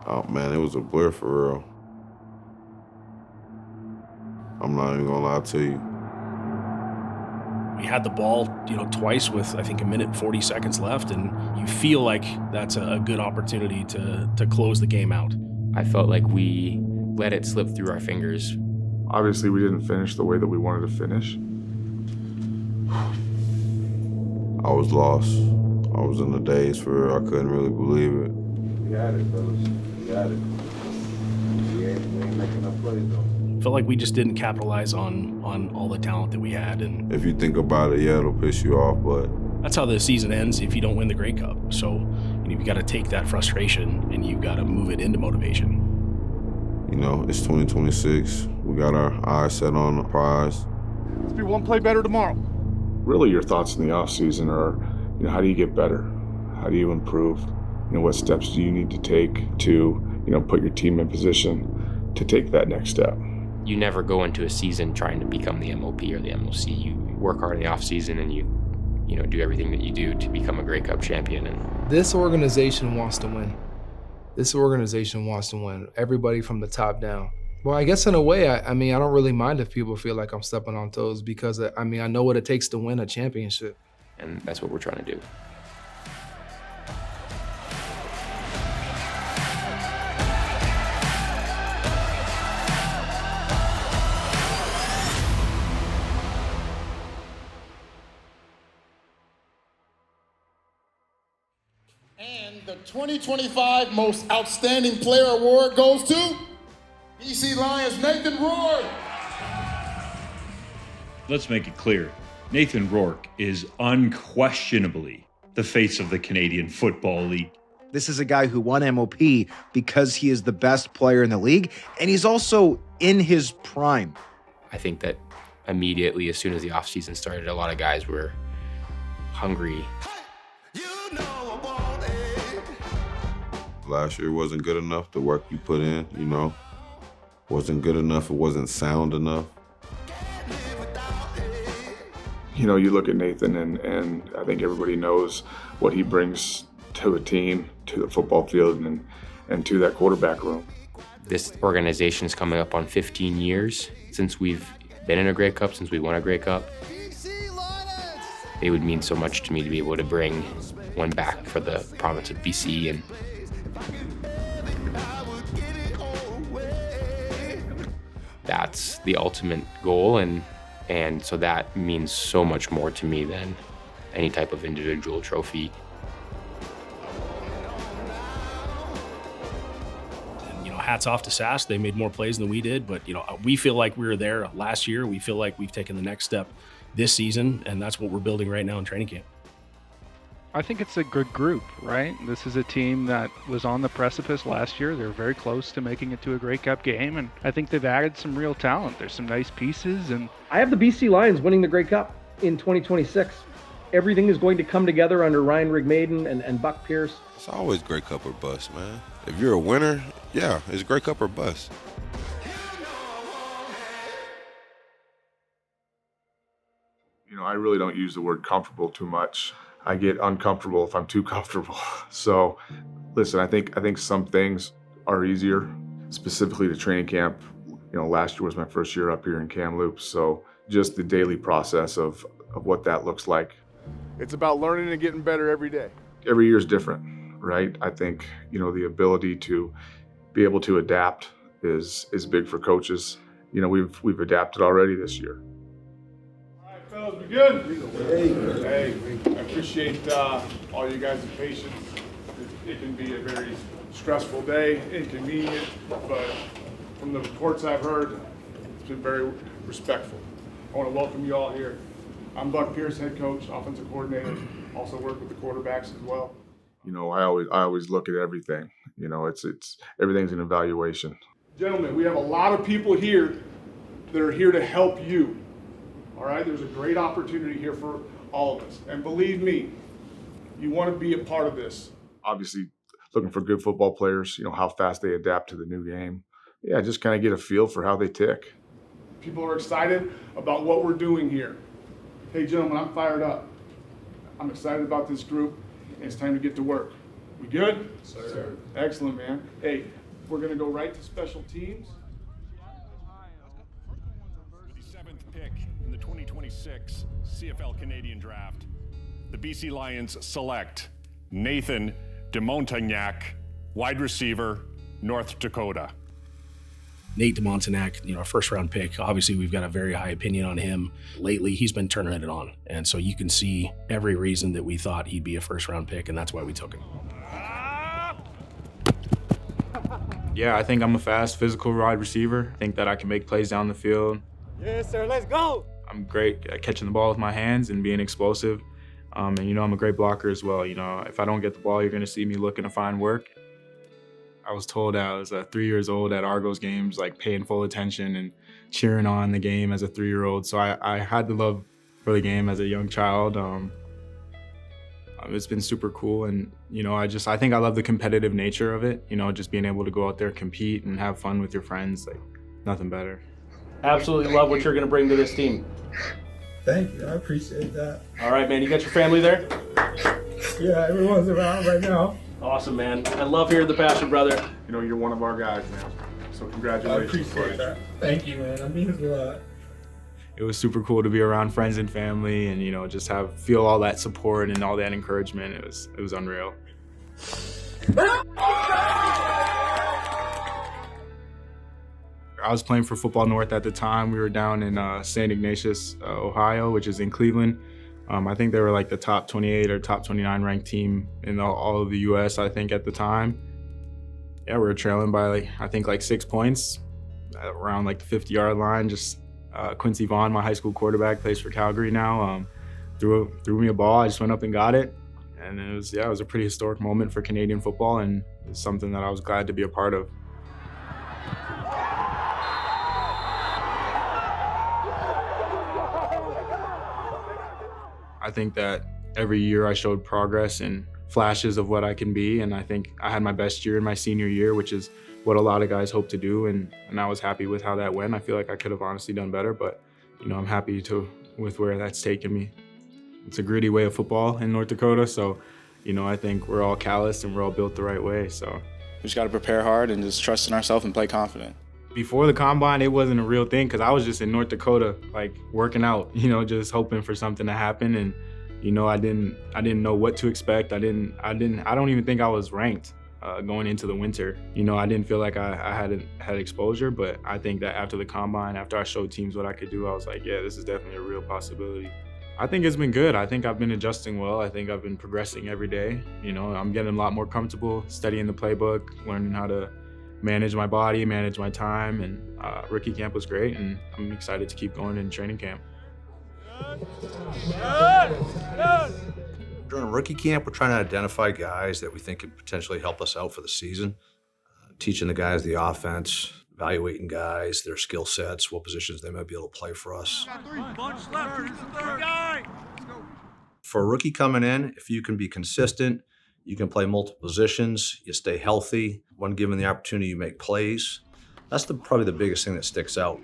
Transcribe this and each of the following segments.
Oh, man, it was a blur for real. I'm not even gonna lie to you. We had the ball, twice with, I think, 1:40 left, and you feel like that's a good opportunity to close the game out. I felt like we let it slip through our fingers. Obviously, we didn't finish the way that we wanted to finish. I was lost. I was in the daze for real. I couldn't really believe it. We had it, fellas. We had it. We ain't making enough plays, though. Felt like we just didn't capitalize on all the talent that we had. And If you think about it, yeah, it'll piss you off, but that's how the season ends if you don't win the Grey Cup. So you've got to take that frustration and you've got to move it into motivation. It's 2026. We got our eyes set on the prize. Let's be one play better tomorrow. Really, your thoughts in the offseason are, how do you get better? How do you improve? What steps do you need to take to, put your team in position to take that next step? You never go into a season trying to become the MOP or the MOC. You work hard in the offseason and you do everything that you do to become a Grey Cup champion. And this organization wants to win. This organization wants to win. Everybody from the top down. Well, I guess in a way, I don't really mind if people feel like I'm stepping on toes because, I know what it takes to win a championship. And that's what we're trying to do. And the 2025 Most Outstanding Player Award goes to BC Lions Nathan Rourke. Let's make it clear. Nathan Rourke is unquestionably the face of the Canadian Football League. This is a guy who won MOP because he is the best player in the league, and he's also in his prime. I think that immediately, as soon as the offseason started, a lot of guys were hungry. Last year wasn't good enough. The work you put in, wasn't good enough. It wasn't sound enough. You look at Nathan, and I think everybody knows what he brings to a team, to the football field, and to that quarterback room. This organization is coming up on 15 years since we've been in a Grey Cup, since we won a Grey Cup. It would mean so much to me to be able to bring one back for the province of BC. And that's the ultimate goal, and so that means so much more to me than any type of individual trophy. Hats off to SAS. They made more plays than we did, but we feel like we were there last year. We feel like we've taken the next step this season, and that's what we're building right now in training camp. I think it's a good group, right? This is a team that was on the precipice last year. They're very close to making it to a Grey Cup game, and I think they've added some real talent. There's some nice pieces, and I have the BC Lions winning the Grey Cup in 2026. Everything is going to come together under Ryan Rigmaiden and Buck Pierce. It's always Grey Cup or bust, man. If you're a winner, yeah, it's Grey Cup or bust. I really don't use the word comfortable too much. I get uncomfortable if I'm too comfortable. So, listen, I think some things are easier, specifically to training camp. Last year was my first year up here in Kamloops, so just the daily process of what that looks like. it's about learning and getting better every day. Every year is different, right? I think, the ability to be able to adapt is big for coaches. We've adapted already this year. All right, fellas, we good? Hey, I appreciate all you guys' patience. It can be a very stressful day, inconvenient, but from the reports I've heard, it's been very respectful. I want to welcome you all here. I'm Buck Pierce, head coach, offensive coordinator, also work with the quarterbacks as well. I always look at everything. It's everything's an evaluation. Gentlemen, we have a lot of people here that are here to help you. All right, there's a great opportunity here for all of us. And believe me, you want to be a part of this. Obviously, looking for good football players, how fast they adapt to the new game. Yeah, just kind of get a feel for how they tick. People are excited about what we're doing here. Hey, gentlemen, I'm fired up. I'm excited about this group, and it's time to get to work. We good? Sir. Excellent, man. Hey, we're going to go right to special teams. With the 7th pick in the 2026 CFL Canadian Draft, the BC Lions select Nathan DeMontagnac, wide receiver, North Dakota. Nate DeMontagnac, a first-round pick. Obviously, we've got a very high opinion on him. Lately, he's been turning it on. And so you can see every reason that we thought he'd be a first-round pick, and that's why we took him. Yeah, I think I'm a fast, physical wide receiver. I think that I can make plays down the field. Yes, sir. Let's go. I'm great at catching the ball with my hands and being explosive. And, I'm a great blocker as well. If I don't get the ball, you're going to see me looking to find work. I was told I was 3 years old at Argos games, like paying full attention and cheering on the game as a 3-year-old. So I had the love for the game as a young child. It's been super cool. And, I think I love the competitive nature of it. Just being able to go out there, compete and have fun with your friends, like nothing better. Absolutely love what you're going to bring to this team. Thank you. I appreciate that. All right, man. You got your family there? Yeah, everyone's around right now. Awesome, man. I love hearing the passion, brother. You're one of our guys, man. So congratulations. I appreciate that. Thank you, man. That means a lot. It was super cool to be around friends and family and, just feel all that support and all that encouragement. It was unreal. I was playing for Football North at the time. We were down in St. Ignatius, Ohio, which is in Cleveland. I think they were like the top 28 or top 29 ranked team in all of the U.S., I think, at the time. Yeah, we were trailing by, I think 6 points around the 50-yard line. Just Quincy Vaughn, my high school quarterback, plays for Calgary now, threw me a ball. I just went up and got it. And it was a pretty historic moment for Canadian football, and it's something that I was glad to be a part of. I think that every year I showed progress and flashes of what I can be, and I think I had my best year in my senior year, which is what a lot of guys hope to do, and I was happy with how that went. I feel like I could have honestly done better, but I'm happy with where that's taken me. It's a gritty way of football in North Dakota, so I think we're all calloused and we're all built the right way. So we just got to prepare hard and just trust in ourselves and play confident. Before the combine, it wasn't a real thing because I was just in North Dakota, working out, just hoping for something to happen. And, I didn't know what to expect. I don't even think I was ranked going into the winter. I didn't feel like I had exposure, but I think that after the combine, after I showed teams what I could do, I was like, yeah, this is definitely a real possibility. I think it's been good. I think I've been adjusting well. I think I've been progressing every day. I'm getting a lot more comfortable studying the playbook, learning how to manage my body, manage my time, and rookie camp was great, and I'm excited to keep going in training camp. During rookie camp, we're trying to identify guys that we think could potentially help us out for the season, teaching the guys the offense, evaluating guys, their skill sets, what positions they might be able to play for us. For a rookie coming in, if you can be consistent, you can play multiple positions, you stay healthy. When given the opportunity, you make plays. That's probably the biggest thing that sticks out.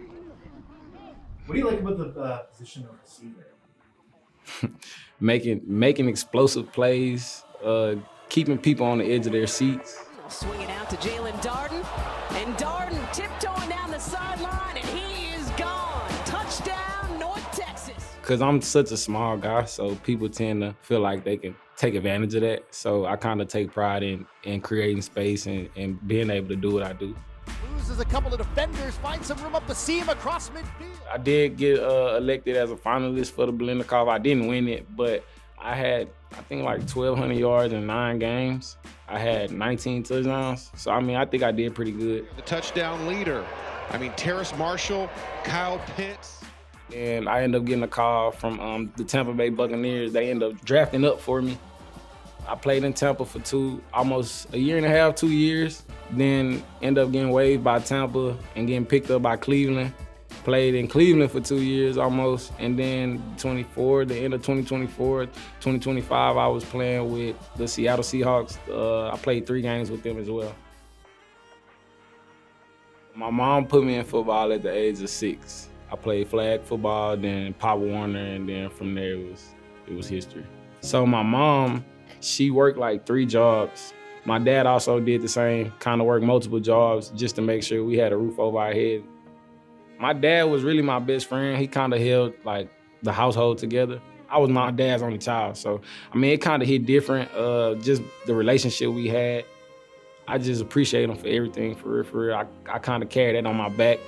What do you like about the position of receiver? making explosive plays, keeping people on the edge of their seats. Swing it out to Jalen Darden, and Darden tiptoeing down the sideline, and he is gone. Touchdown, North Texas. Because I'm such a small guy, so people tend to feel like they can take advantage of that. So I kind of take pride in creating space and being able to do what I do. Loses a couple of defenders, finds some room up the seam across midfield. I did get elected as a finalist for the Blendikoff. I didn't win it, but I had, I think, 1,200 yards in 9 games. I had 19 touchdowns. So, I think I did pretty good. The touchdown leader. Terrace Marshall, Kyle Pitts. And I ended up getting a call from the Tampa Bay Buccaneers. They ended up drafting up for me. I played in Tampa for almost a year and a half, 2 years. Then ended up getting waived by Tampa and getting picked up by Cleveland. Played in Cleveland for 2 years almost. And then the end of 2024, 2025, I was playing with the Seattle Seahawks. I played 3 games with them as well. My mom put me in football at the age of 6. I played flag football, then Pop Warner, and then from there it was history. So my mom, she worked 3 jobs My dad also did the same kind of work, multiple jobs, just to make sure we had a roof over our head. My dad was really my best friend. He kind of held like the household together. I was my dad's only child, so I mean, it kind of hit different, just the relationship we had. I just appreciate him for everything, for real, for real. I kind of carry that on my back.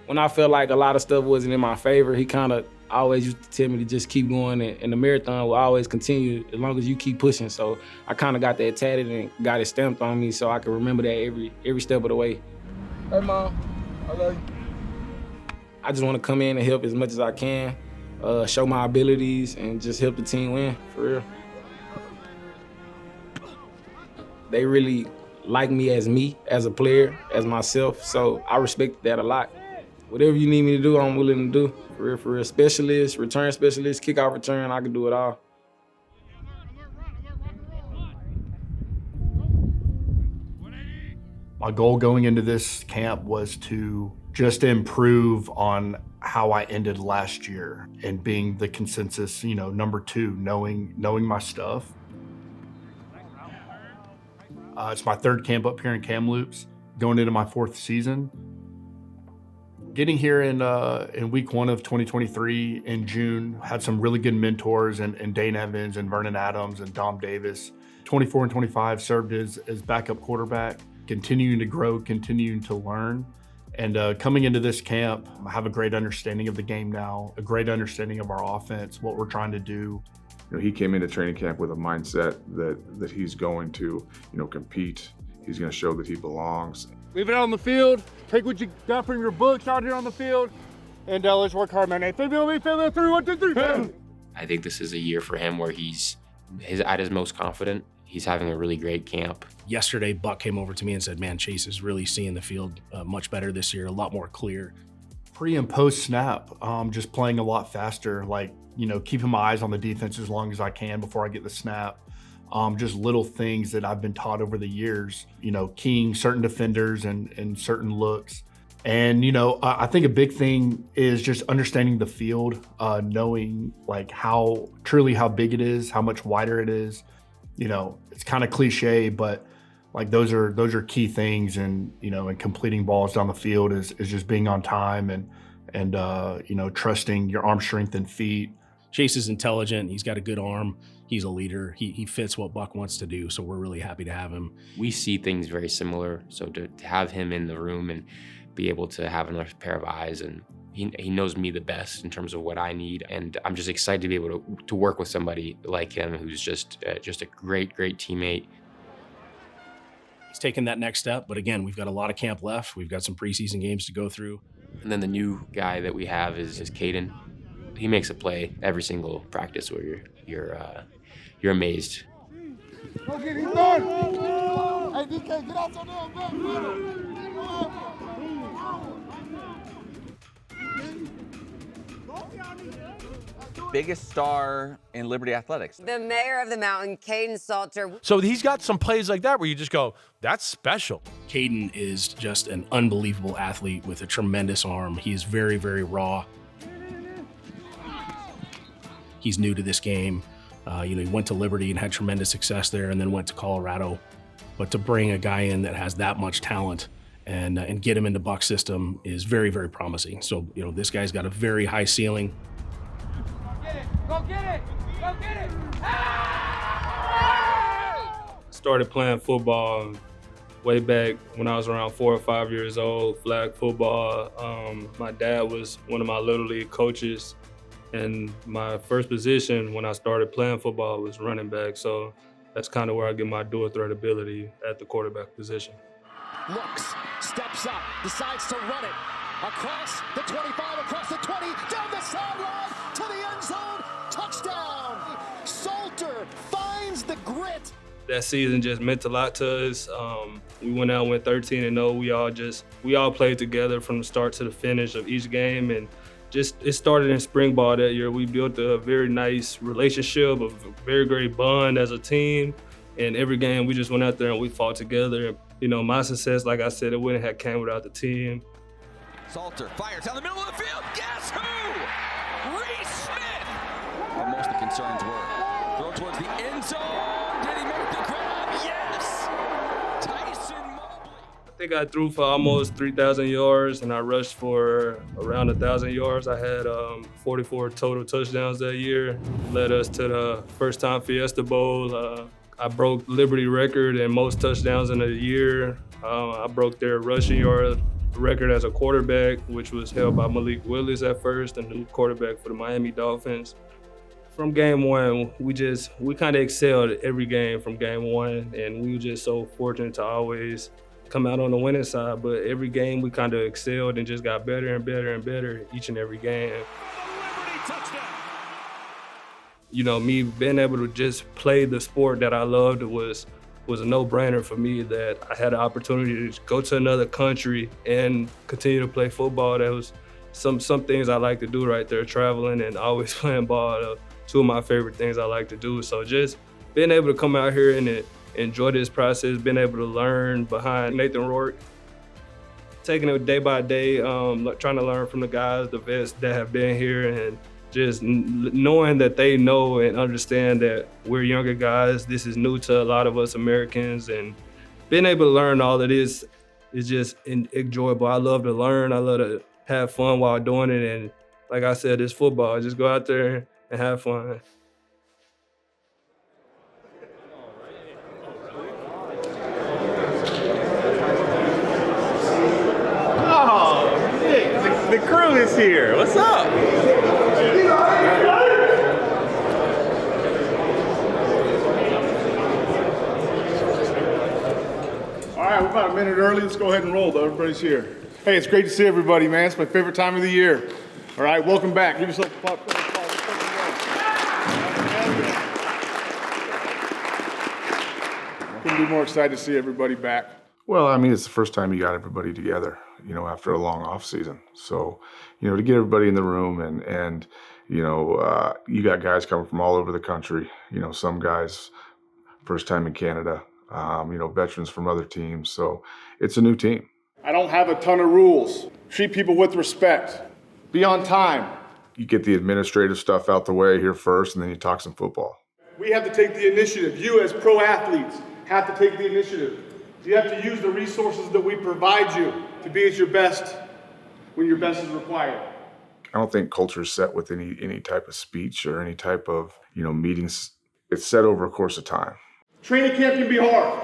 When I felt like a lot of stuff wasn't in my favor, he kind of always used to tell me to just keep going, and the marathon will always continue as long as you keep pushing. So I kind of got that tatted and got it stamped on me so I can remember that every step of the way. Hey, Mom, I love you. I just want to come in and help as much as I can, show my abilities, and just help the team win, for real. They really like me, as a player, as myself, so I respect that a lot. Whatever you need me to do, I'm willing to do, for real. Specialist, return specialist, kickoff return, I can do it all. My goal going into this camp was to just improve on how I ended last year and being the consensus, number 2, knowing my stuff. It's my 3rd camp up here in Kamloops, going into my 4th season. Getting here in week 1 of 2023 in June, had some really good mentors and Dane Evans and Vernon Adams and Dom Davis. 24 and 25 served as backup quarterback, continuing to grow, continuing to learn. And coming into this camp, I have a great understanding of the game now, a great understanding of our offense, what we're trying to do. He came into training camp with a mindset that he's going to, compete. He's going to show that he belongs. Leave it out on the field. Take what you got from your books out here on the field. And let's work hard, man. Hey, 3, 1, 2, 3. I think this is a year for him where he's at his most confident. He's having a really great camp. Yesterday, Buck came over to me and said, man, Chase is really seeing the field much better this year, a lot more clear. Pre and post snap, just playing a lot faster, keeping my eyes on the defense as long as I can before I get the snap. Just little things that I've been taught over the years, keying certain defenders and certain looks. And, I think a big thing is just understanding the field, knowing how big it is, how much wider it is. It's kind of cliche, but those are key things. And, and completing balls down the field is just being on time and trusting your arm strength and feet. Chase is intelligent. He's got a good arm. He's a leader. He fits what Buck wants to do, so we're really happy to have him. We see things very similar, so to have him in the room and be able to have another pair of eyes, and he knows me the best in terms of what I need, and I'm just excited to be able to work with somebody like him who's just a great teammate. He's taken that next step, but again, we've got a lot of camp left. We've got some preseason games to go through. And then the new guy that we have is Kaidon. He makes a play every single practice where you're amazed. Go get him done. Hey, DK, get out your damn back. Biggest star in Liberty Athletics. The mayor of the mountain, Kaidon Salter. So he's got some plays like that where you just go, that's special. Kaidon is just an unbelievable athlete with a tremendous arm. He is very, very raw. He's new to this game. He went to Liberty and had tremendous success there and then went to Colorado. But to bring a guy in that has that much talent and get him into Buck's system is very, very promising. So, this guy's got a very high ceiling. Go get it! Go get it! Started playing football way back when I was around 4 or 5 years old, flag football. My dad was one of my Little League coaches, and my first position when I started playing football was running back, so that's kind of where I get my dual threat ability at the quarterback position. Looks, steps up, decides to run it. Across the 25, across the 20, down the sideline, to the end zone, touchdown! Salter finds the grit. That season just meant a lot to us. We went out, went 13-0. We all played together from the start to the finish of each game, and it started in spring ball that year. We built a very nice relationship, a very great bond as a team, and every game we just went out there and we fought together. My success, like I said, it wouldn't have came without the team. Salter fires down the middle of the field. Guess who? Reese Smith. Where most of the concerns were. Throw towards the end zone. I think I threw for almost 3,000 yards and I rushed for around 1,000 yards. I had 44 total touchdowns that year. Led us to the first-time Fiesta Bowl. I broke Liberty record in most touchdowns in a year. I broke their rushing yard record as a quarterback, which was held by Malik Willis at first, the new quarterback for the Miami Dolphins. From game one, we kind of excelled every game from game one, and we were just so fortunate to always come out on the winning side. But every game we kind of excelled and just got better and better and better each and every game. You know, me being able to just play the sport that I loved was a no-brainer for me, that I had the opportunity to go to another country and continue to play football. That was some things I like to do right there, traveling and always playing ball. Two of my favorite things I like to do. So just being able to come out here and enjoy this process, being able to learn behind Nathan Rourke, taking it day by day, trying to learn from the guys, the vets that have been here, and just knowing that they know and understand that we're younger guys. This is new to a lot of us Americans, and being able to learn all of this is just enjoyable. I love to learn. I love to have fun while doing it. And like I said, it's football. Just go out there and have fun. Oh, Nick, the crew is here. What's up? All right, we're about a minute early. Let's go ahead and roll, though. Everybody's here. Hey, it's great to see everybody, man. It's my favorite time of the year. All right, welcome back. Give yourself a clap. Couldn't be more excited to see everybody back. Well, I mean, it's the first time you got everybody together, you know, after a long off season. So, you know, to get everybody in the room and you know, you got guys coming from all over the country. You know, some guys first time in Canada. You know, veterans from other teams. So it's a new team. I don't have a ton of rules. Treat people with respect. Be on time. You get the administrative stuff out the way here first, and then you talk some football. We have to take the initiative. You as pro athletes have to take the initiative. You have to use the resources that we provide you to be at your best when your best is required. I don't think culture is set with any type of speech or any type of, you know, meetings. It's set over a course of time. Training camp can be hard.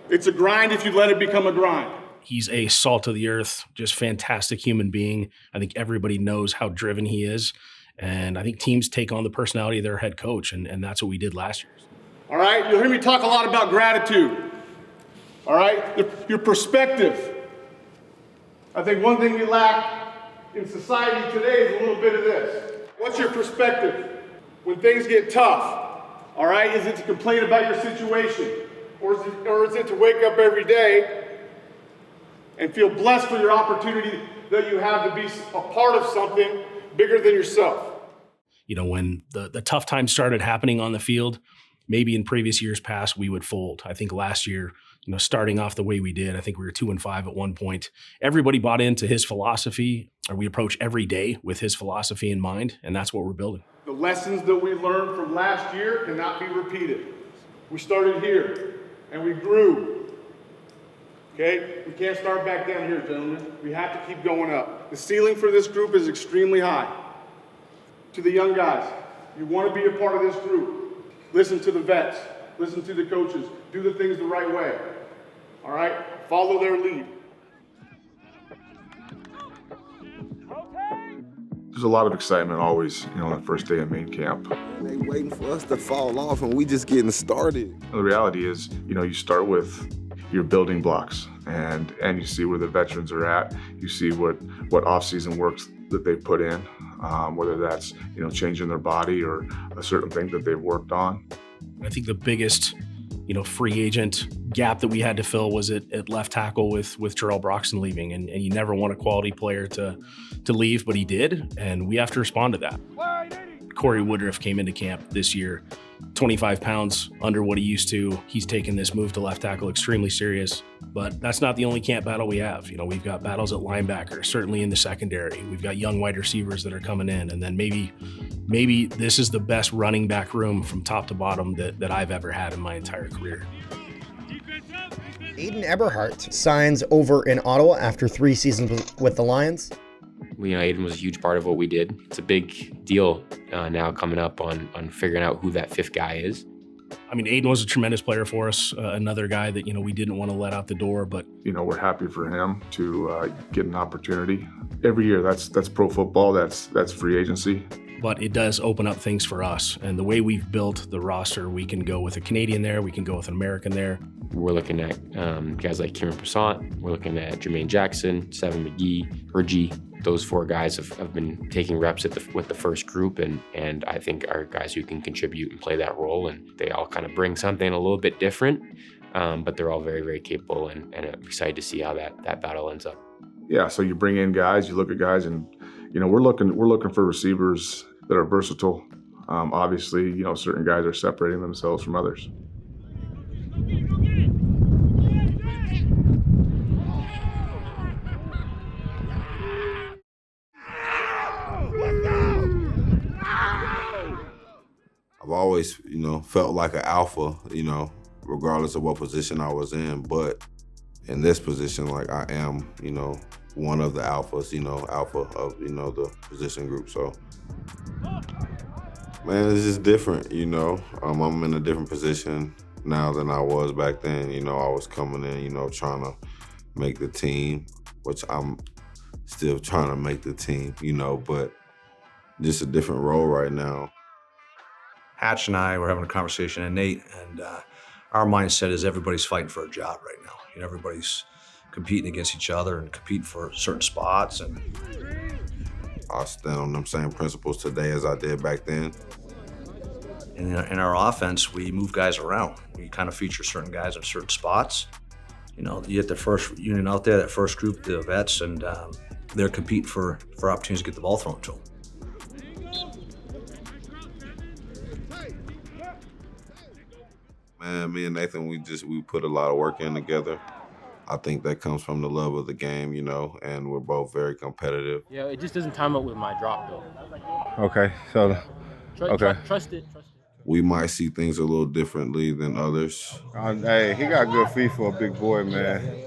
It's a grind if you let it become a grind. He's a salt of the earth, just fantastic human being. I think everybody knows how driven he is. And I think teams take on the personality of their head coach, and that's what we did last year. All right, you'll hear me talk a lot about gratitude. All right, your perspective. I think one thing we lack in society today is a little bit of this. What's your perspective when things get tough? All right, is it to complain about your situation? Or is it to wake up every day and feel blessed for your opportunity that you have to be a part of something bigger than yourself? You know, when the tough times started happening on the field, maybe in previous years past, we would fold. I think last year, you know, starting off the way we did, I think we were 2-5 at one point. Everybody bought into his philosophy, or we approach every day with his philosophy in mind, and that's what we're building. The lessons that we learned from last year cannot be repeated. We started here, and we grew. Okay? We can't start back down here, gentlemen. We have to keep going up. The ceiling for this group is extremely high. To the young guys, you want to be a part of this group. Listen to the vets. Listen to the coaches. Do the things the right way. All right? Follow their lead. There's a lot of excitement always, you know, on the first day of main camp. They waiting for us to fall off and we just getting started. The reality is, you know, you start with your building blocks and you see where the veterans are at. You see what off-season works that they put in, whether that's, you know, changing their body or a certain thing that they've worked on. I think the biggest, you know, free agent gap that we had to fill was at left tackle with Terrell Broxton leaving, and you never want a quality player to leave, but he did, and we have to respond to that. Corey Woodruff came into camp this year, 25 pounds under what he used to. He's taken this move to left tackle extremely serious, but that's not the only camp battle we have. You know, we've got battles at linebacker, certainly in the secondary. We've got young wide receivers that are coming in, and then maybe maybe this is the best running back room from top to bottom that I've ever had in my entire career. Aiden Eberhardt signs over in Ottawa after 3 seasons with the Lions. Aiden was a huge part of what we did. It's a big deal now coming up on figuring out who that 5th guy is. I mean, Aiden was a tremendous player for us, another guy that, we didn't want to let out the door, but we're happy for him to get an opportunity. Every year, that's pro football, that's free agency. But it does open up things for us. And the way we've built the roster, we can go with a Canadian there, we can go with an American there. We're looking at guys like Kieran Prasant, we're looking at Jermaine Jackson, Seven McGee, Hergy. Those 4 guys have been taking reps with the first group, and I think are guys who can contribute and play that role, and they all kind of bring something a little bit different, but they're all very, very capable, and I'm excited to see how that battle ends up. Yeah, so you bring in guys, you look at guys, and we're looking for receivers that are versatile. Obviously, certain guys are separating themselves from others. I've always, felt like an alpha, regardless of what position I was in. But in this position, like I am, one of the alphas, alpha of, the position group. So, man, it's just different, I'm in a different position now than I was back then. I was coming in, trying to make the team, which I'm still trying to make the team, but just a different role right now. Hatch and I were having a conversation, and Nate, and our mindset is everybody's fighting for a job right now. Everybody's competing against each other and competing for certain spots. And I stand on them same principles today as I did back then. In our offense, we move guys around. We kind of feature certain guys in certain spots. You get the first unit out there, that first group, the vets, and they're competing for opportunities to get the ball thrown to them. Man, me and Nathan, we put a lot of work in together. I think that comes from the love of the game, and we're both very competitive. Yeah, it just doesn't time up with my drop, though. Okay, so, Trust it. We might see things a little differently than others. Hey, he got good feet for a big boy, man.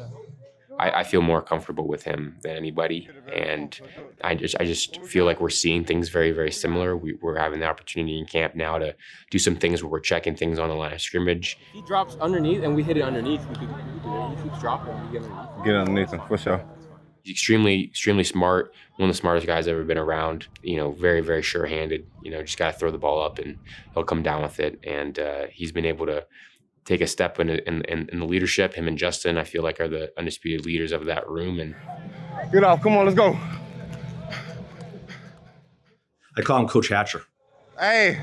I feel more comfortable with him than anybody, and I just feel like we're seeing things very, very similar. We're having the opportunity in camp now to do some things where we're checking things on the line of scrimmage. He drops underneath, and we hit it underneath. We do it. He keeps dropping, we get underneath. Get underneath him, for sure. He's extremely, extremely smart. One of the smartest guys I've ever been around. Very, very sure-handed. Just got to throw the ball up, and he'll come down with it. And he's been able to take a step in the leadership. Him and Justin, I feel like, are the undisputed leaders of that room. And get off, come on, let's go. I call him Coach Hatcher. Hey,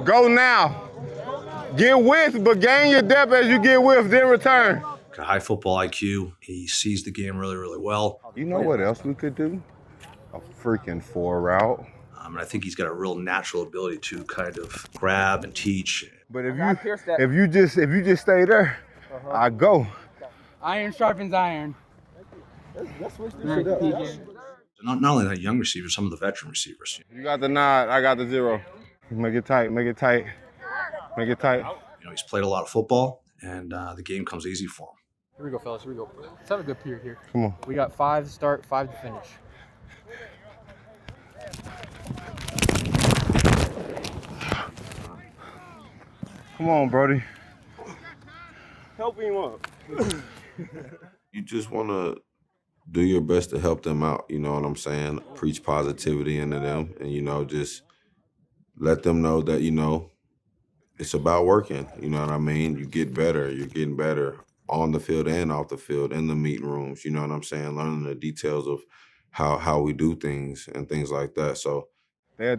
go now. Get with, but gain your depth as you get with, then return. High football IQ. He sees the game really, really well. You know what else we could do? A freaking 4 route. And I think he's got a real natural ability to kind of grab and teach. But if you just stay there, I go. Iron sharpens iron. Let's switch this shit up. Not only that young receivers, some of the veteran receivers. You got the nod, I got the 0. Make it tight, make it tight, make it tight. He's played a lot of football, and the game comes easy for him. Here we go, fellas, here we go. Let's have a good period here. Come on. We got 5 to start, 5 to finish. Come on, Brody. Help him up. You just want to do your best to help them out, you know what I'm saying? Preach positivity into them and, just let them know that, it's about working, you know what I mean? You get better, you're getting better on the field and off the field, in the meeting rooms, you know what I'm saying? Learning the details of how we do things and things like that. So they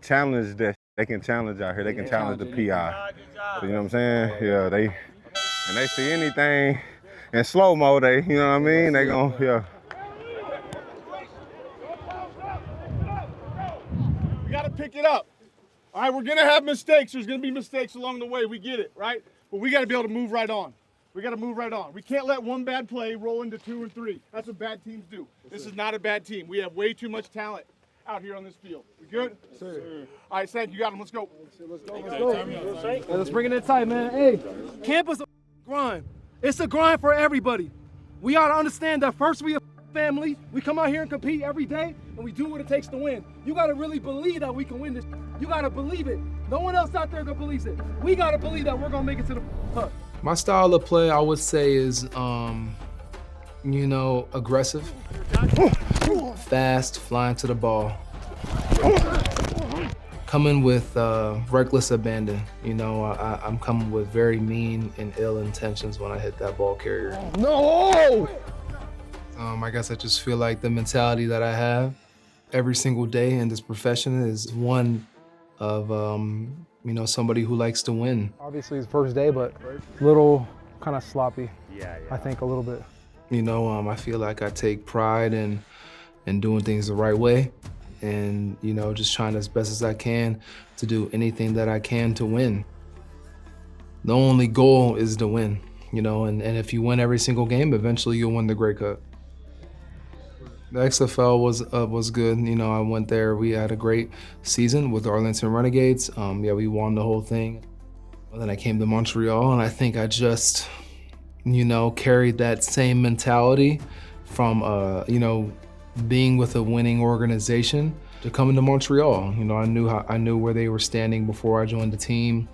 challenge that. They can challenge out here. They can challenge the PI. So, you know what I'm saying? Yeah, they see anything in slow-mo, you know what I mean? They gon', yeah. We got to pick it up. All right, we're going to have mistakes. There's going to be mistakes along the way. We get it, right? But we got to be able to move right on. We got to move right on. We can't let one bad play roll into 2 and 3. That's what bad teams do. This is not a bad team. We have way too much talent. out here on this field. We good? Sir. All right, Sank, you got him. Let's go. Let's bring it in tight, man. Hey, camp is a grind. It's a grind for everybody. We ought to understand that first we a family. We come out here and compete every day, and we do what it takes to win. You got to really believe that we can win this. You got to believe it. No one else out there believes it. We got to believe that we're going to make it to the puck. My style of play, I would say, is, aggressive, fast, flying to the ball. Coming with reckless abandon. I'm coming with very mean and ill intentions when I hit that ball carrier. No! I guess I just feel like the mentality that I have every single day in this profession is one of, somebody who likes to win. Obviously, it's first day, but a little kind of sloppy. Yeah. I think a little bit. I feel like I take pride in doing things the right way and, just trying as best as I can to do anything that I can to win. The only goal is to win, and if you win every single game, eventually you'll win the Grey Cup. The XFL was good. I went there. We had a great season with the Arlington Renegades. We won the whole thing. And then I came to Montreal, and I think I just, carried that same mentality from, being with a winning organization to coming to Montreal. I knew where they were standing before I joined the team.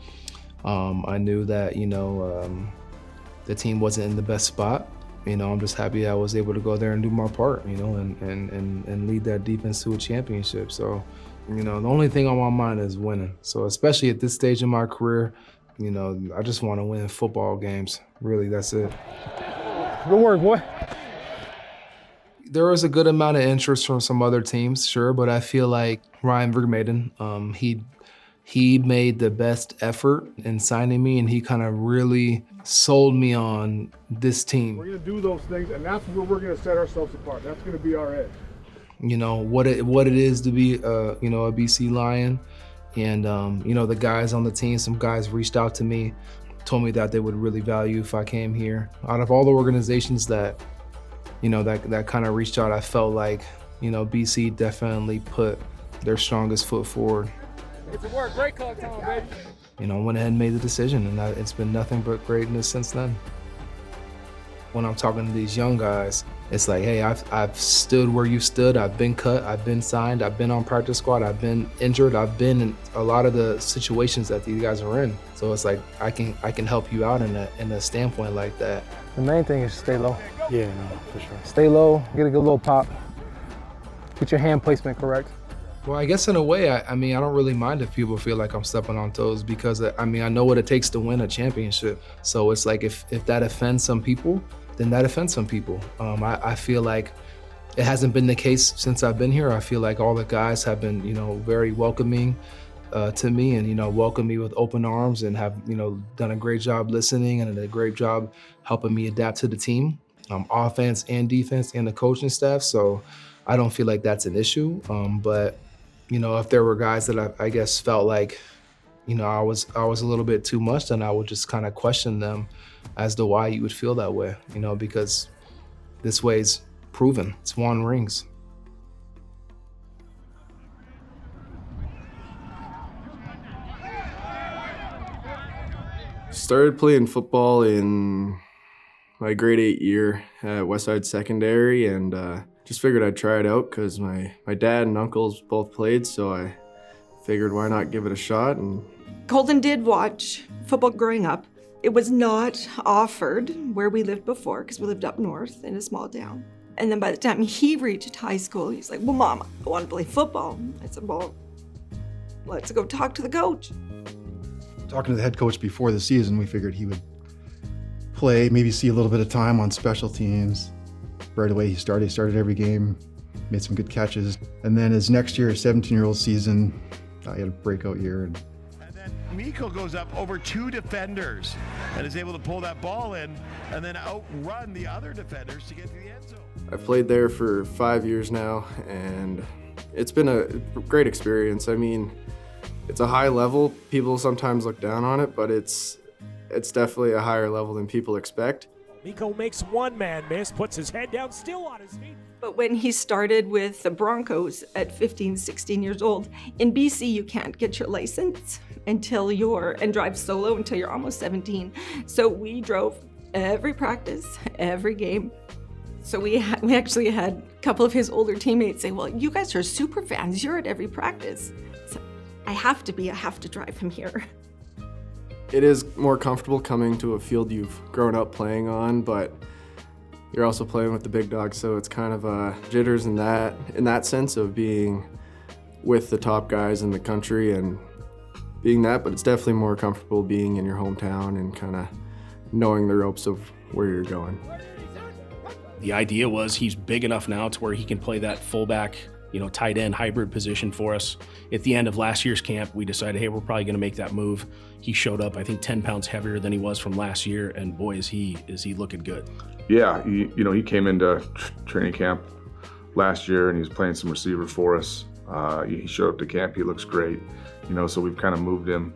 I knew that, the team wasn't in the best spot. I'm just happy I was able to go there and do my part, and lead that defense to a championship. So, the only thing on my mind is winning. So especially at this stage in my career, I just want to win football games. Really, that's it. Good work, boy. There was a good amount of interest from some other teams, sure, but I feel like Ryan Vermaiden, he made the best effort in signing me, and he kind of really sold me on this team. We're going to do those things, and that's where we're going to set ourselves apart. That's going to be our edge. What it is to be, a BC Lion. And, the guys on the team, some guys reached out to me, told me that they would really value if I came here. Out of all the organizations that, that kind of reached out, I felt like, BC definitely put their strongest foot forward. It's a work. Great call, Tom, baby. I went ahead and made the decision, and it's been nothing but greatness since then. When I'm talking to these young guys, it's like, hey, I've stood where you stood, I've been cut, I've been signed, I've been on practice squad, I've been injured, I've been in a lot of the situations that these guys are in. So it's like, I can help you out in a standpoint like that. The main thing is stay low. Yeah, no, for sure. Stay low, get a good little pop, get your hand placement correct. Well, I guess in a way, I don't really mind if people feel like I'm stepping on toes because, I know what it takes to win a championship. So it's like if that offends some people, then that offends some people. I feel like it hasn't been the case since I've been here. I feel like all the guys have been, very welcoming to me and, welcomed me with open arms and have, done a great job listening and a great job helping me adapt to the team, offense and defense and the coaching staff. So I don't feel like that's an issue. But if there were guys that I guess felt like, I was a little bit too much, then I would just kind of question them as to why you would feel that way, because this way's proven. It's won rings. Started playing football in my grade 8 year at Westside Secondary, and just figured I'd try it out because my dad and uncles both played, so I figured why not give it a shot. And Colton did watch football growing up. It was not offered where we lived before because we lived up north in a small town. And then by the time he reached high school, he's like, well, Mom, I want to play football. I said, well, let's go talk to the coach. Talking to the head coach before the season, we figured he would play, maybe see a little bit of time on special teams. Right away, he started every game, made some good catches. And then his next year, 17-year-old season, he had a breakout year. And then Mikko goes up over 2 defenders and is able to pull that ball in and then outrun the other defenders to get to the end zone. I've played there for 5 years now, and it's been a great experience. It's a high level. People sometimes look down on it, but it's definitely a higher level than people expect. Mikko makes one man miss, puts his head down, still on his feet. But when he started with the Broncos at 15, 16 years old, in BC you can't get your license and drive solo until you're almost 17. So we drove every practice, every game. So we actually had a couple of his older teammates say, well, you guys are super fans, you're at every practice. So I have to drive him here. It is more comfortable coming to a field you've grown up playing on, but you're also playing with the big dogs, so it's kind of jitters in that sense of being with the top guys in the country and being that, but it's definitely more comfortable being in your hometown and kind of knowing the ropes of where you're going. The idea was he's big enough now to where he can play that fullback, tight end hybrid position for us. At the end of last year's camp, we decided, hey, we're probably going to make that move. He showed up, I think, 10 pounds heavier than he was from last year, and boy, is he looking good. Yeah, he came into training camp last year and he was playing some receiver for us. He showed up to camp, he looks great. So we've kind of moved him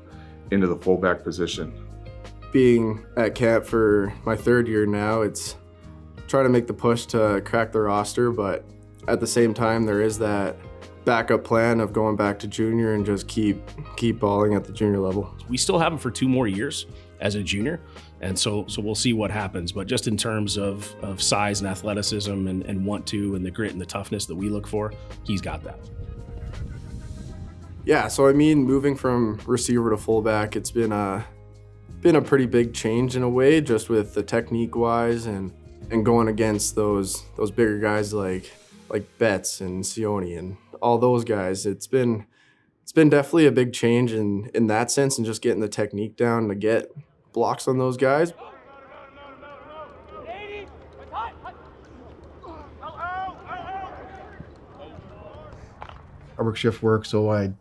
into the fullback position. Being at camp for my third year now, it's trying to make the push to crack the roster, but at the same time, there is that backup plan of going back to junior and just keep balling at the junior level. We still have him for 2 more years as a junior, and so we'll see what happens. But just in terms of size and athleticism and want to and the grit and the toughness that we look for, he's got that. Yeah, so I mean, moving from receiver to fullback, it's been a pretty big change in a way, just with the technique-wise and going against those bigger guys like Betts and Sione and all those guys. It's been definitely a big change in that sense, and just getting the technique down to get blocks on those guys. I work shift work, so I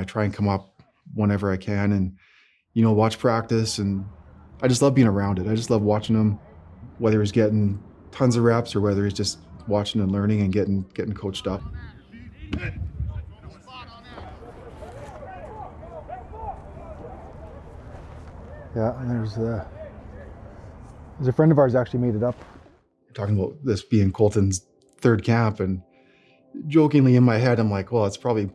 try and come up whenever I can and, watch practice, and I just love being around it. I just love watching him, whether he's getting tons of reps or whether he's just watching and learning and getting coached up. Yeah, and there's a friend of ours actually made it up. Talking about this being Colton's third camp, and jokingly in my head, I'm like, well, it's probably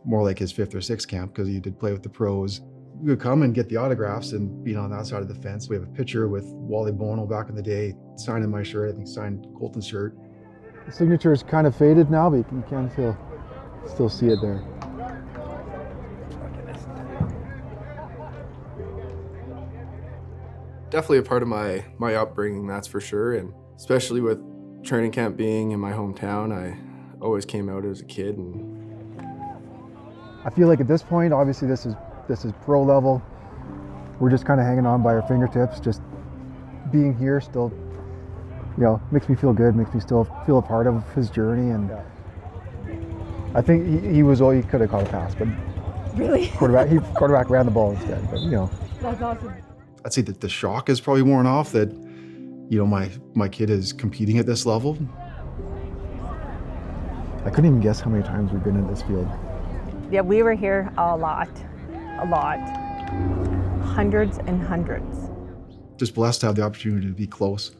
more like his 5th or 6th camp because he did play with the pros. We would come and get the autographs and be on that side of the fence. We have a picture with Wally Bono back in the day, signing my shirt, I think signed Colton's shirt. The signature is kind of faded now, but you can still see it there. Definitely a part of my upbringing, that's for sure, and especially with training camp being in my hometown, I always came out as a kid. And I feel like at this point, obviously this is pro level. We're just kind of hanging on by our fingertips. Just being here still, makes me feel good, makes me still feel a part of his journey. And I think he could have caught a pass, but really, quarterback ran the ball instead. But that's awesome. I'd say that the shock is probably worn off that, my kid is competing at this level. I couldn't even guess how many times we've been in this field. Yeah, we were here a lot. Hundreds and hundreds. Just blessed to have the opportunity to be close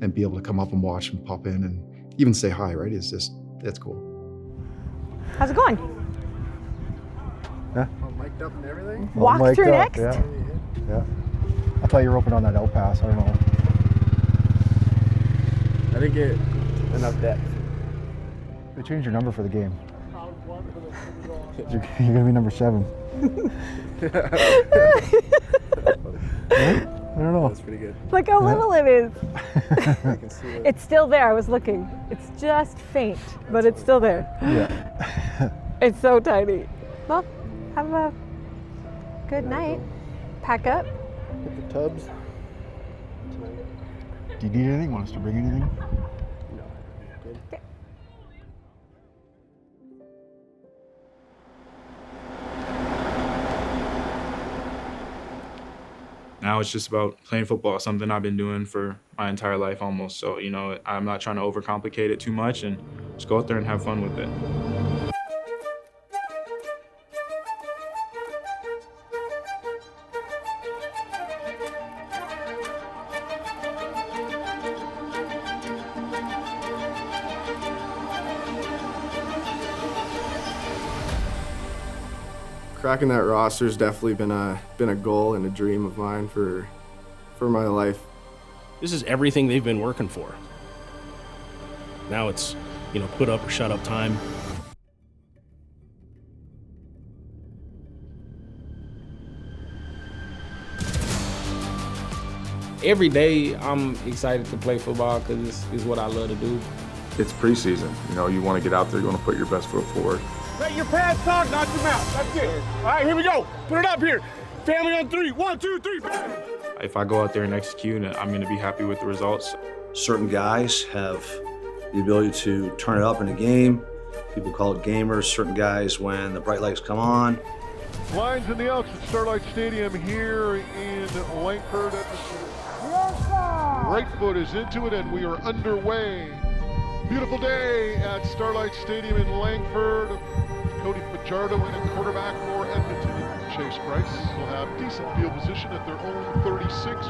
and be able to come up and watch and pop in and even say hi, right? It's cool. How's it going? Yeah. All mic'd up and everything? Walk through next? Yeah. I thought you were open on that out pass, I don't know. I didn't get enough depth. They changed your number for the game. You're gonna be number 7. I don't know. That's pretty good. Look how little it is. I can see it. It's still there. I was looking. It's just faint, but it's still there. Yeah. It's so tiny. Well, have a good night. Pack up. Get the tubs. Do you need anything? Want us to bring anything? No. Good. Okay. Now it's just about playing football, something I've been doing for my entire life almost. So, I'm not trying to overcomplicate it too much and just go out there and have fun with it. Cracking that roster's definitely been a goal and a dream of mine for my life. This is everything they've been working for. Now it's, put up or shut up time. Every day I'm excited to play football because it's what I love to do. It's preseason. You want to get out there, you want to put your best foot forward. Let your pads talk, not your mouth. That's it. All right, here we go. Put it up here. Family on 3. 1, 2, 3. If I go out there and execute, I'm going to be happy with the results. Certain guys have the ability to turn it up in a game. People call it gamers. Certain guys, when the bright lights come on. Lions in the Elks at Starlight Stadium here in Langford. Right foot is into it, and we are underway. Beautiful day at Starlight Stadium in Langford. Cody Fajardo in at quarterback for Edmonton. Chase Brice will have decent field position at their own 36.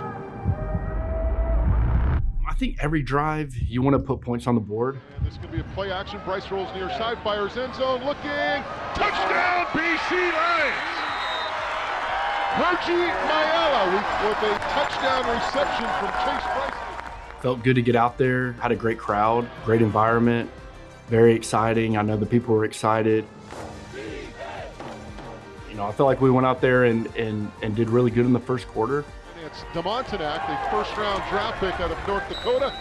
I think every drive you want to put points on the board. And this is going to be a play action. Brice rolls near side, fires end zone, looking. Touchdown, BC Lions! Hergy Mayala with a touchdown reception from Chase Brice. Felt good to get out there, had a great crowd, great environment, very exciting. I know the people were excited. I felt like we went out there and did really good in the first quarter. It's DeMontenac, the first-round draft pick out of North Dakota.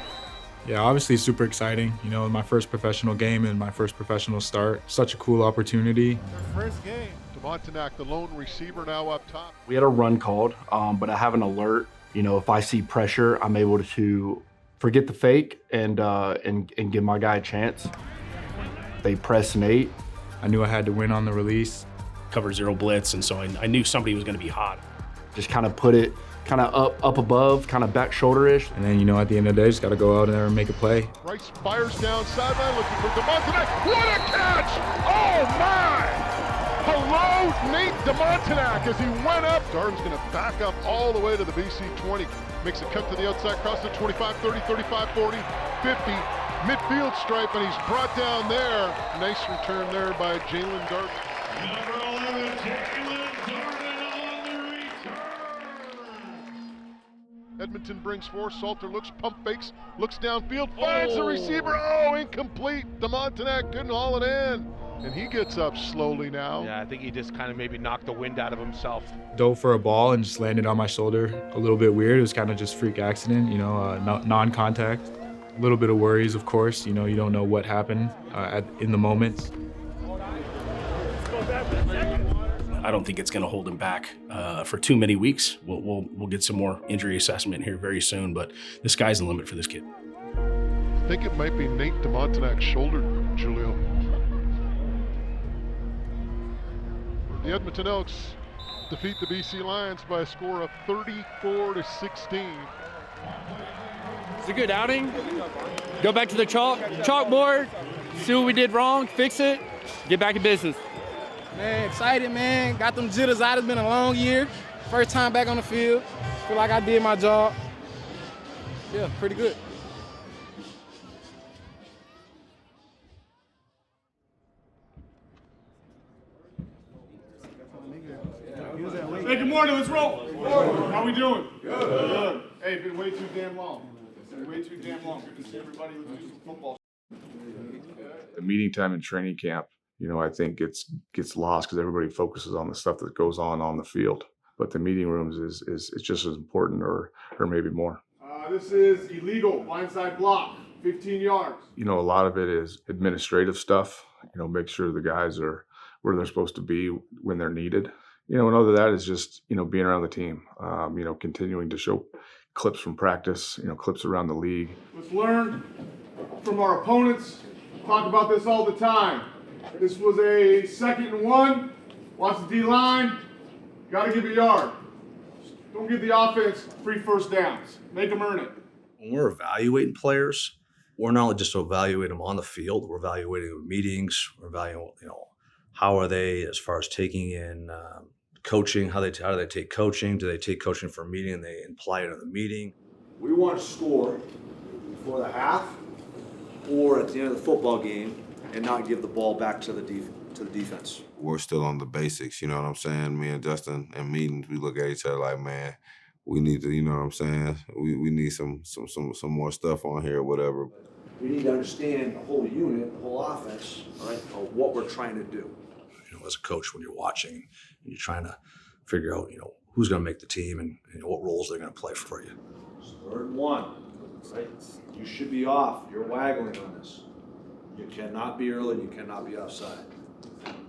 Yeah, obviously super exciting. My first professional game and my first professional start. Such a cool opportunity. Their first game. DeMontenac, the lone receiver, now up top. We had a run called, but I have an alert. If I see pressure, I'm able to forget the fake and give my guy a chance. They press Nate. I knew I had to win on the release. Cover 0 blitz, and so I knew somebody was going to be hot. Just kind of put it kind of up above, kind of back shoulder-ish. And then, at the end of the day, just got to go out there and make a play. Brice fires down sideline looking for DeMontenac. What a catch! Oh, my! Hello, Nate DeMontenac as he went up. Darden's going to back up all the way to the BC 20. Makes a cut to the outside, cross the 25, 30, 35, 40, 50. Midfield stripe, and he's brought down there. Nice return there by Jalen Darden. Number 11, Jalen Darden on the return. Edmonton brings force. Salter looks, pump fakes, looks downfield, finds the receiver. Oh, incomplete. DeMontenac couldn't haul it in. And he gets up slowly now. Yeah, I think he just kind of maybe knocked the wind out of himself. Dove for a ball and just landed on my shoulder. A little bit weird. It was kind of just freak accident, non-contact. A little bit of worries, of course. You don't know what happened in the moment. I don't think it's going to hold him back for too many weeks. We'll get some more injury assessment here very soon, but the sky's the limit for this kid. I think it might be Nate DeMontenac's shoulder, Julio. The Edmonton Elks defeat the BC Lions by a score of 34-16. It's a good outing. Go back to the chalkboard, see what we did wrong, fix it, get back in business. Man, excited, man. Got them jitters out. It's been a long year. First time back on the field. Feel like I did my job. Yeah, pretty good. Hey, good morning. Let's roll. How we doing? Good. Hey, it's been way too damn long. Way too damn long. Good to see everybody. Let's do some football. The meeting time in training camp, I think gets lost because everybody focuses on the stuff that goes on the field. But the meeting rooms is just as important or maybe more. This is illegal. Blindside block. 15 yards. A lot of it is administrative stuff. Make sure the guys are where they're supposed to be when they're needed. And other than that is just, being around the team, continuing to show clips from practice, clips around the league. Let's learn from our opponents. Talk about this all the time. This was a 2nd and 1. Watch the D-line. Got to give a yard. Don't give the offense free first downs. Make them earn it. When we're evaluating players, we're not only just evaluating them on the field, we're evaluating meetings, we're evaluating, how are they as far as taking in coaching, how do they take coaching? Do they take coaching for a meeting and they apply it in the meeting? We want to score before the half or at the end of the football game and not give the ball back to the defense. to the defense. We're still on the basics, you know what I'm saying? Me and Justin in meetings, we look at each other like, man, we need to, you know what I'm saying? We need some more stuff on here or whatever. We need to understand the whole unit, the whole offense, right, of what we're trying to do. You know, as a coach, when you're watching and you're trying to figure out, who's going to make the team and what roles they're going to play for you. 3rd and 1, right? You should be off. You're waggling on this. You cannot be early. You cannot be offside.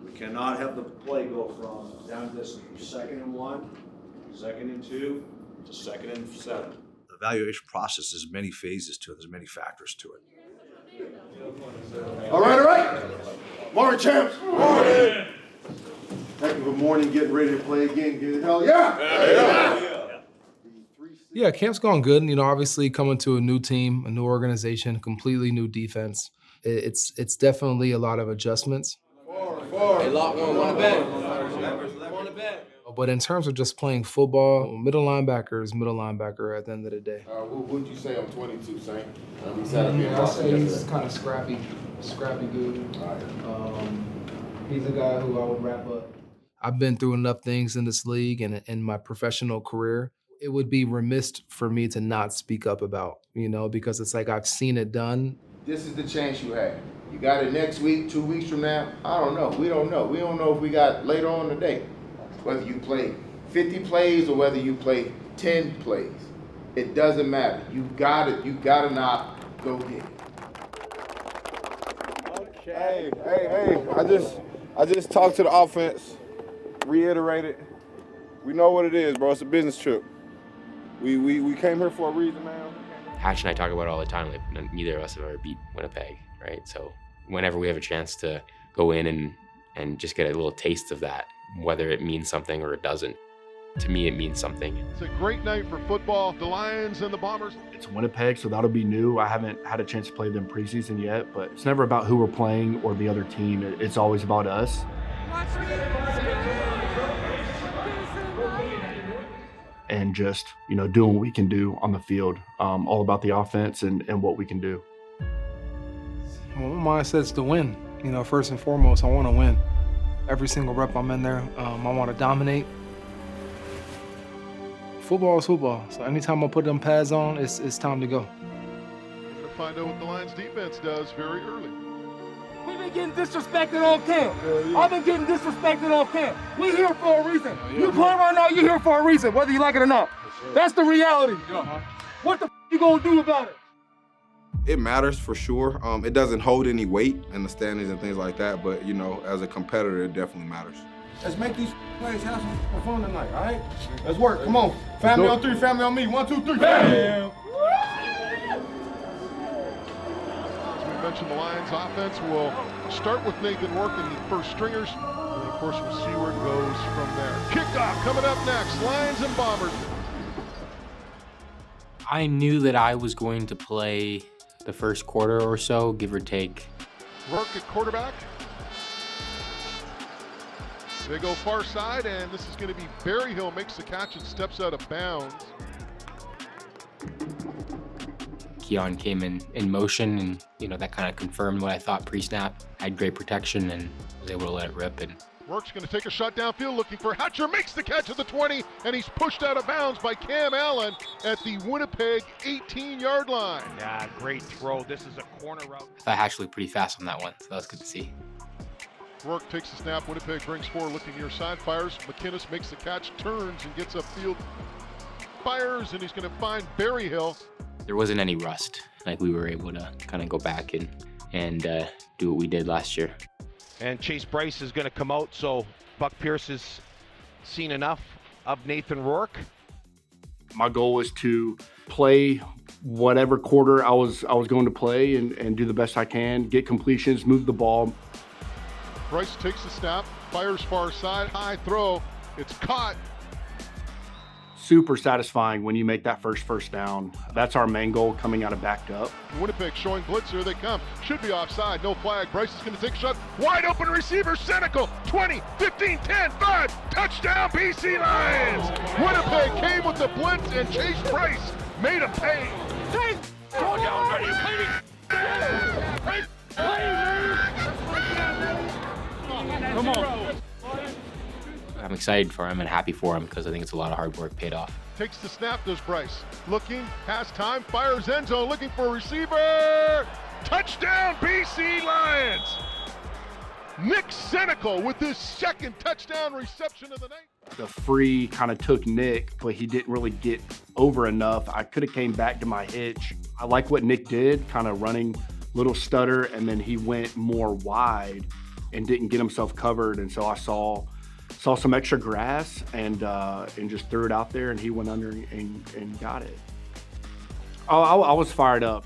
We cannot have the play go from down distance from 2nd and 1, 2nd and 2, to 2nd and 7. The evaluation process has many phases to it. There's many factors to it. All right. Morning, champs. Morning. Heck of a morning, getting ready to play again. Good hell yeah. Yeah, camp's going good. Obviously coming to a new team, a new organization, completely new defense. It's definitely a lot of adjustments. Hey, lock one back. But in terms of just playing football, middle linebacker is middle linebacker at the end of the day. What would you say on 22, Saint? I say he's kind of scrappy dude. He's a guy who I would wrap up. I've been through enough things in this league and in my professional career. It would be remiss for me to not speak up about, because it's like I've seen it done. This is the chance you have. You got it next week, 2 weeks from now. I don't know. We don't know. We don't know if we got later on today. Whether you play 50 plays or whether you play 10 plays. It doesn't matter. You got it. You got to not go get it. Hey. I just talked to the offense, reiterated. We know what it is, bro. It's a business trip. We came here for a reason, man. Hatch and I talk about it all the time. Like, neither of us have ever beat Winnipeg, right? So whenever we have a chance to go in and just get a little taste of that, whether it means something or it doesn't, to me it means something. It's a great night for football. The Lions and the Bombers. It's Winnipeg, so that'll be new. I haven't had a chance to play them preseason yet, but it's never about who we're playing or the other team. It's always about us. And just, doing what we can do on the field, all about the offense and what we can do. Well, my mindset's to win. First and foremost, I want to win. Every single rep I'm in there, I want to dominate. Football is football, so anytime I put them pads on, it's time to go. We're going to find out what the Lions defense does very early. We've been getting disrespected off camp. I've been getting disrespected off camp. We here for a reason. You play right now, you're here for a reason, whether you like it or not. That's the reality. What the you gonna do about it? It matters for sure. It doesn't hold any weight in the standings and things like that, but as a competitor, it definitely matters. Let's make these plays have some fun tonight, all right? Let's work. Come on. Family on 3, family on me. 1, 2, 3. Bam! Mentioned the Lions offense will start with Nathan Rourke in the first stringers. And of course, we'll see where it goes from there. Kickoff coming up next, Lions and Bombers. I knew that I was going to play the first quarter or so, give or take. Rourke at quarterback. They go far side, and this is going to be Berryhill makes the catch and steps out of bounds. Keon came in motion, and that kind of confirmed what I thought pre-snap. Had great protection and was able to let it rip. And Rourke's going to take a shot downfield, looking for Hatcher, makes the catch at the 20, and he's pushed out of bounds by Cam Allen at the Winnipeg 18-yard line. Yeah, great throw. This is a corner route. I thought Hatch looked pretty fast on that one, so that was good to see. Rourke takes the snap. Winnipeg brings forward, looking near side, fires. McInnes makes the catch, turns, and gets upfield. Fires, and he's going to find Berryhill. There wasn't any rust. Like, we were able to kind of go back and do what we did last year. And Chase Brice is going to come out, so Buck Pierce has seen enough of Nathan Rourke. My goal was to play whatever quarter I was going to play and do the best I can, get completions, move the ball. Brice takes the snap, fires far side, high throw. It's caught. Super satisfying when you make that first down. That's our main goal coming out of backed up. Winnipeg showing blitz, here they come. Should be offside, no flag. Brice is going to take a shot. Wide open receiver, Senecal. 20, 15, 10, 5. Touchdown, BC Lions. Winnipeg came with the blitz, and Chase Brice made a pay. Come on. I'm excited for him and happy for him because I think it's a lot of hard work paid off. Takes the snap, does Brice. Looking, has time, fires end zone, looking for a receiver. Touchdown, BC Lions! Nick Senecal with his second touchdown reception of the night. The free kind of took Nick, but he didn't really get over enough. I could have came back to my hitch. I like what Nick did, kind of running little stutter, and then he went more wide and didn't get himself covered. And so I saw some extra grass and just threw it out there, and he went under and got it. Oh, I was fired up.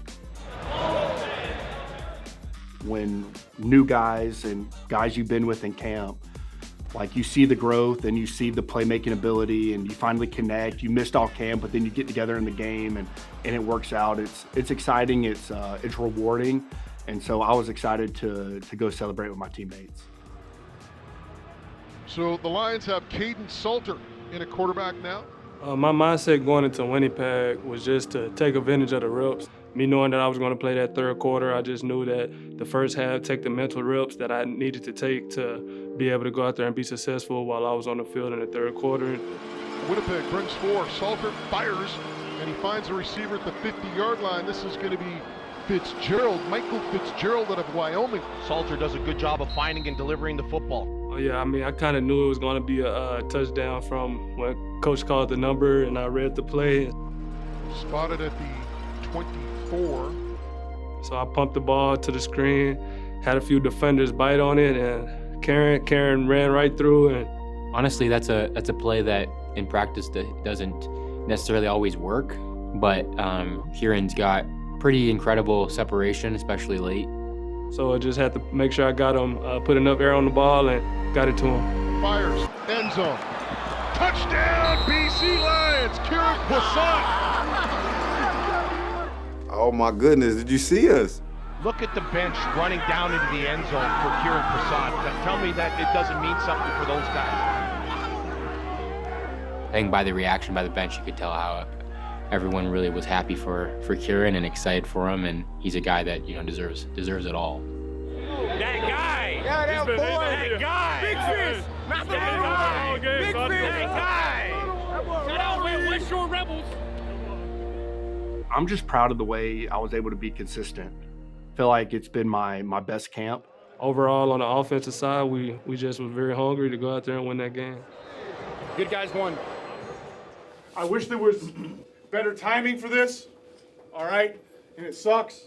When new guys and guys you've been with in camp, like you see the growth and you see the playmaking ability and you finally connect. You missed all camp, but then you get together in the game and it works out. It's exciting. It's rewarding, and so I was excited to go celebrate with my teammates. So the Lions have Kaidon Salter in a quarterback now. My mindset going into Winnipeg was just to take advantage of the reps. Me knowing that I was going to play that third quarter, I just knew that the first half, take the mental reps that I needed to take to be able to go out there and be successful while I was on the field in the third quarter. Winnipeg brings 4. Salter fires, and he finds a receiver at the 50-yard line. This is going to be Michael Fitzgerald out of Wyoming. Salter does a good job of finding and delivering the football. Oh yeah, I mean, I kind of knew it was going to be a touchdown from when Coach called the number and I read the play. Spotted at the 24. So I pumped the ball to the screen, had a few defenders bite on it, and Karen ran right through. And honestly, that's a play that in practice that doesn't necessarily always work, but Kieran's got pretty incredible separation, especially late. So I just had to make sure I got him, put enough air on the ball and got it to him. Fires, end zone. Touchdown, BC Lions, Keon Hatcher. Oh my goodness, did you see us? Look at the bench running down into the end zone for Keon Hatcher. Tell me that it doesn't mean something for those guys. I think by the reaction by the bench, you could tell how everyone really was happy for Kieran and excited for him, and he's a guy that deserves it all. That guy. Yeah, that boy. That guy. Big fish. Not the little guy. Big fish. That guy. Shout out to West Shore Rebels. I'm just proud of the way I was able to be consistent. I feel like it's been my best camp. Overall, on the offensive side, we just was very hungry to go out there and win that game. Good guys won. I wish there was better timing for this, all right? And it sucks.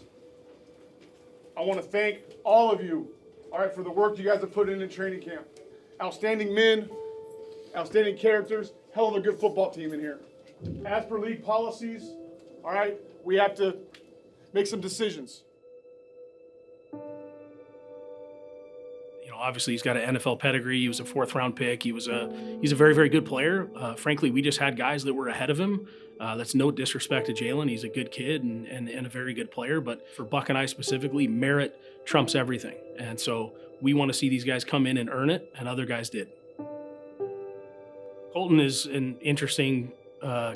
I want to thank all of you, all right, for the work you guys have put in training camp. Outstanding men, outstanding characters, hell of a good football team in here. As per league policies, all right, we have to make some decisions. Obviously, he's got an NFL pedigree. He was a 4th-round pick. He's a very, very good player. Frankly, we just had guys that were ahead of him. That's no disrespect to Jalen. He's a good kid and a very good player. But for Buck and I specifically, merit trumps everything. And so we want to see these guys come in and earn it, and other guys did. Colton is an interesting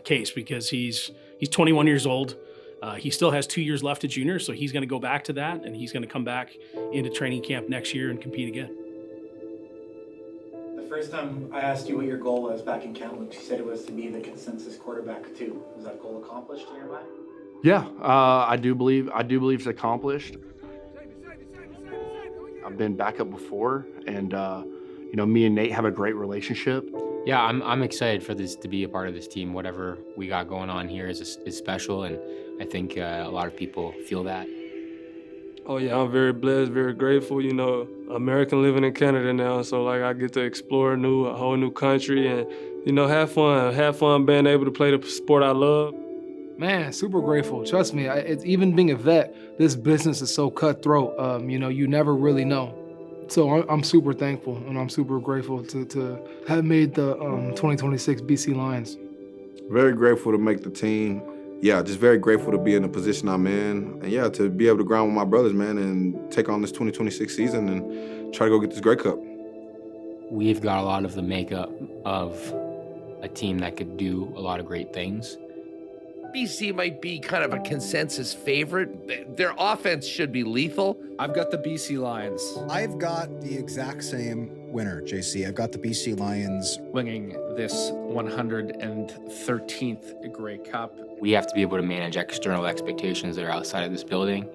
case because he's 21 years old. He still has 2 years left at junior, so he's going to go back to that, and he's going to come back into training camp next year and compete again. The first time I asked you what your goal was back in Kamloops, you said it was to be the consensus quarterback too. Was that goal accomplished in your mind? Yeah, I do believe it's accomplished. I've been backup before, and me and Nate have a great relationship. Yeah, I'm excited for this to be a part of this team. Whatever we got going on here is special, and I think a lot of people feel that. Oh yeah, I'm very blessed, very grateful. American living in Canada now, so I get to explore a whole new country, and have fun being able to play the sport I love. Man, super grateful. Trust me, it's even being a vet, this business is so cutthroat. You never really know. So I'm super thankful, and I'm super grateful to have made the 2026 BC Lions. Very grateful to make the team. Yeah, just very grateful to be in the position I'm in. And yeah, to be able to grind with my brothers, man, and take on this 2026 season and try to go get this Grey Cup. We've got a lot of the makeup of a team that could do a lot of great things. BC might be kind of a consensus favorite. Their offense should be lethal. I've got the BC Lions. I've got the exact same winner, JC. I've got the BC Lions winning this 113th Grey Cup. We have to be able to manage external expectations that are outside of this building,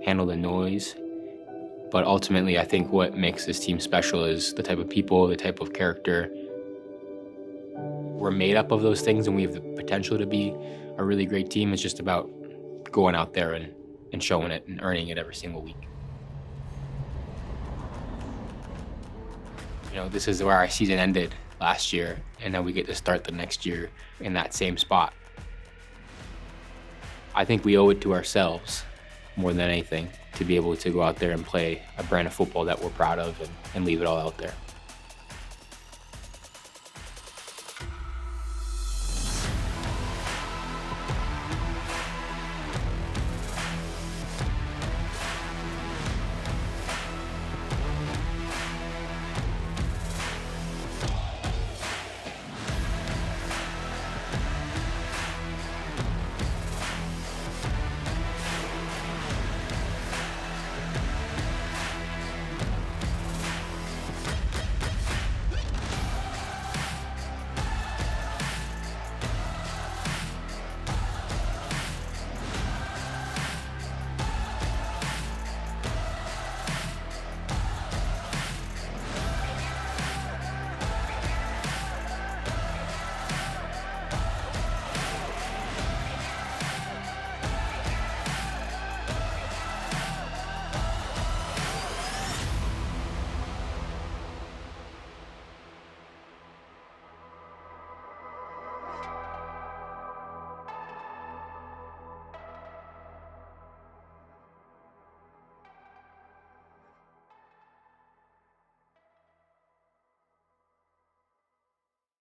handle the noise. But ultimately, I think what makes this team special is the type of people, the type of character. We're made up of those things, and we have the potential to be a really great team. It's just about going out there and showing it and earning it every single week. You know, this is where our season ended last year, and now we get to start the next year in that same spot. I think we owe it to ourselves more than anything to be able to go out there and play a brand of football that we're proud of and leave it all out there.